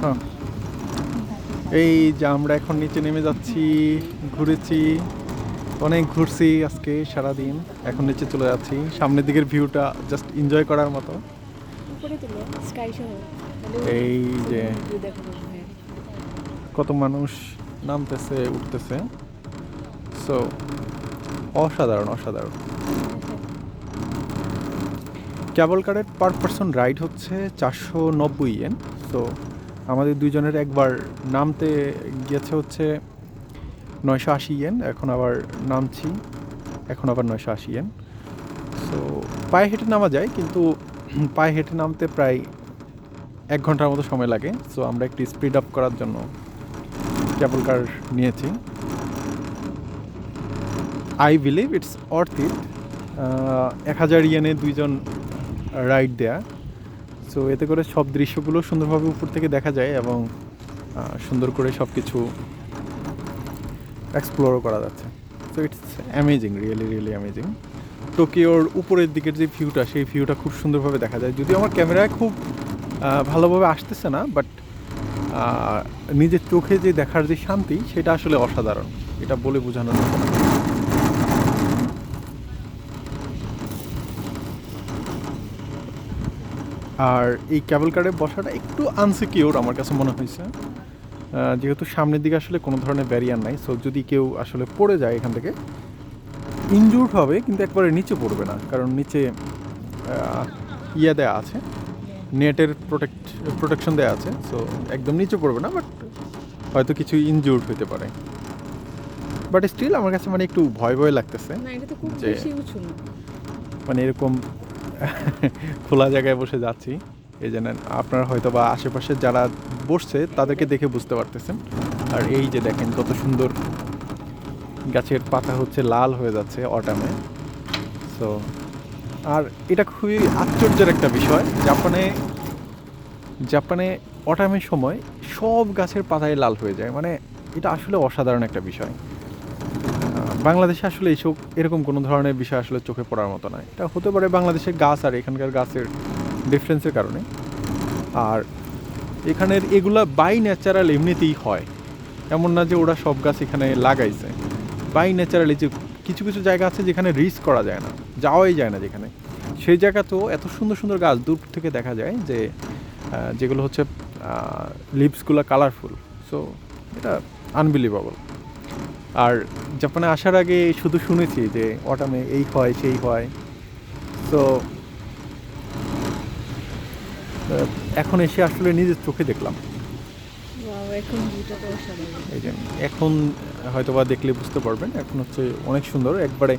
হ্যাঁ, এই যে আমরা এখন নিচে নেমে যাচ্ছি, ঘুরেছি অনেক, ঘুরছি আজকে সারাদিন, এখন নিচে চলে যাচ্ছি। সামনের দিকের ভিউটা জাস্ট এনজয় করার মতো। এই যে কত মানুষ নামতেছে উঠতেছে, সো অসাধারণ অসাধারণ। ক্যাবল কারের পার পারসন রাইড হচ্ছে 490 ইয়েন। সো আমাদের দুইজনের একবার নামতে গিয়েছে হচ্ছে 980 ইয়েন, এখন আবার নামছি, এখন আবার 980 ইয়েন। সো পায়ে হেঁটে নামা যায়, কিন্তু পায়ে হেঁটে নামতে প্রায় 1 ঘন্টার মতো সময় লাগে। সো আমরা একটু স্পিড আপ করার জন্য ক্যাবল কার নিয়েছি। আই বিলিভ ইটস অর্থ ইট। 1000 ইয়েনে দুইজন রাইড দেয়া। সো এতে করে সব দৃশ্যগুলো সুন্দরভাবে উপর থেকে দেখা যায় এবং সুন্দর করে সব কিছু এক্সপ্লোরও করা যাচ্ছে। So it's amazing, really really amazing. টোকিওর উপরের দিকের যে ভিউটা, সেই ভিউটা খুব সুন্দরভাবে দেখা যায়। যদিও আমার ক্যামেরায় খুব ভালোভাবে আসতেছে না, বাট নিজের চোখে যে দেখার যে শান্তি, সেটা আসলে অসাধারণ, এটা বলে বোঝানো যাবে না। আর এই ক্যাবল কারে বসাটা একটু আনসিকিউর আমার কাছে মনে হয়েছে, যেহেতু সামনের দিকে আসলে কোনো ধরনের ব্যারিয়ার নাই। সো যদি কেউ আসলে পড়ে যায় এখান থেকে, ইনজুর্ড হবে, কিন্তু একবারে নিচে পড়বে না, কারণ নিচে ইয়ে দেওয়া আছে, নেটের প্রোটেকশন দেওয়া আছে। সো একদম নিচে পড়বে না, বাট হয়তো কিছু ইনজুর্ড হতে পারে। বাট স্টিল আমার কাছে মানে একটু ভয় ভয় লাগতেছে যে মানে এরকম খোলা জায়গায় বসে যাচ্ছি। এই জন্য আপনারা হয়তো বা আশেপাশে যারা বসছে তাদেরকে দেখে বুঝতে পারতেছেন। আর এই যে দেখেন কত সুন্দর গাছের পাতা হচ্ছে লাল হয়ে যাচ্ছে অটামে। সো আর এটা খুবই আশ্চর্যের একটা বিষয়, জাপানে অটামের সময় সব গাছের পাতায় লাল হয়ে যায়, মানে এটা আসলে অসাধারণ একটা বিষয়। বাংলাদেশে আসলে এরকম কোনো ধরনের বিষয় আসলে চোখে পড়ার মতো নয়। এটা হতে পারে বাংলাদেশের গাছ আর এখানকার গাছের ডিফারেন্সের কারণে। আর এখানের এগুলা বাই ন্যাচারাল এমনিতেই হয়, এমন না যে ওরা সব গাছ এখানে লাগাইছে। বাই ন্যাচারালি যে কিছু কিছু জায়গা আছে যেখানে রিস্ক করা যায় না, যাওয়াই যায় না যেখানে, সেই জায়গাতেও এত সুন্দর সুন্দর গাছ দূর থেকে দেখা যায়, যে যেগুলো হচ্ছে লিভসগুলো কালারফুল। সো এটা আনবিলিভেবল। আর জাপানে আসার আগে শুধু শুনেছি যে অটামে এই হয় সেই হয়। তো এখন এসে আসলে নিজের চোখে দেখলাম। এই জন্য এখন হয়তোবা দেখলে বুঝতে পারবেন, এখন হচ্ছে অনেক সুন্দর, একবারে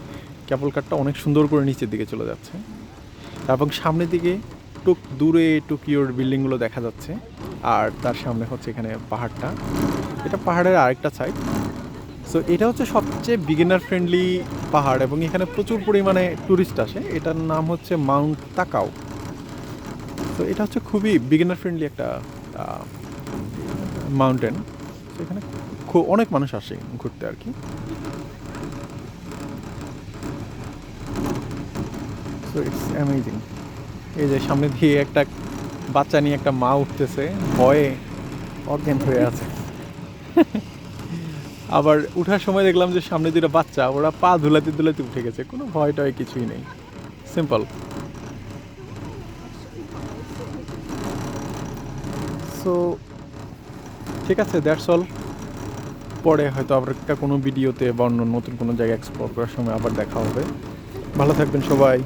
ক্যাবল কারটা অনেক সুন্দর করে নিচের দিকে চলে যাচ্ছে, এবং সামনের দিকে দূরে টোকিওর বিল্ডিংগুলো দেখা যাচ্ছে। আর তার সামনে হচ্ছে এখানে পাহাড়টা, এটা পাহাড়ের আরেকটা সাইড। সো এটা হচ্ছে সবচেয়ে বিগিনার ফ্রেন্ডলি পাহাড়, এবং এখানে প্রচুর পরিমাণে ট্যুরিস্ট আসে। এটার নাম হচ্ছে মাউন্ট তাকাও। তো এটা হচ্ছে খুবই বিগিনার ফ্রেন্ডলি একটা মাউন্টেন। এখানে অনেক মানুষ আসে ঘুরতে আর কি। So it's amazing. এই যে সামনে দিয়ে একটা বাচ্চা নিয়ে একটা মা উঠতেছে, ভয়ে অজ্ঞান হয়ে আছে। আবার উঠার সময় দেখলাম যে সামনে দুটো বাচ্চা, ওরা পা ধুলাতে ধুলাতে উঠে গেছে, কোনো ভয় টয় কিছুই নেই, সিম্পল। সো ঠিক আছে, দ্যাটস অল। পরে হয়তো আবার একটা কোনো ভিডিওতে বা অন্য নতুন কোনো জায়গায় এক্সপ্লোর করার সময় আবার দেখা হবে। ভালো থাকবেন সবাই।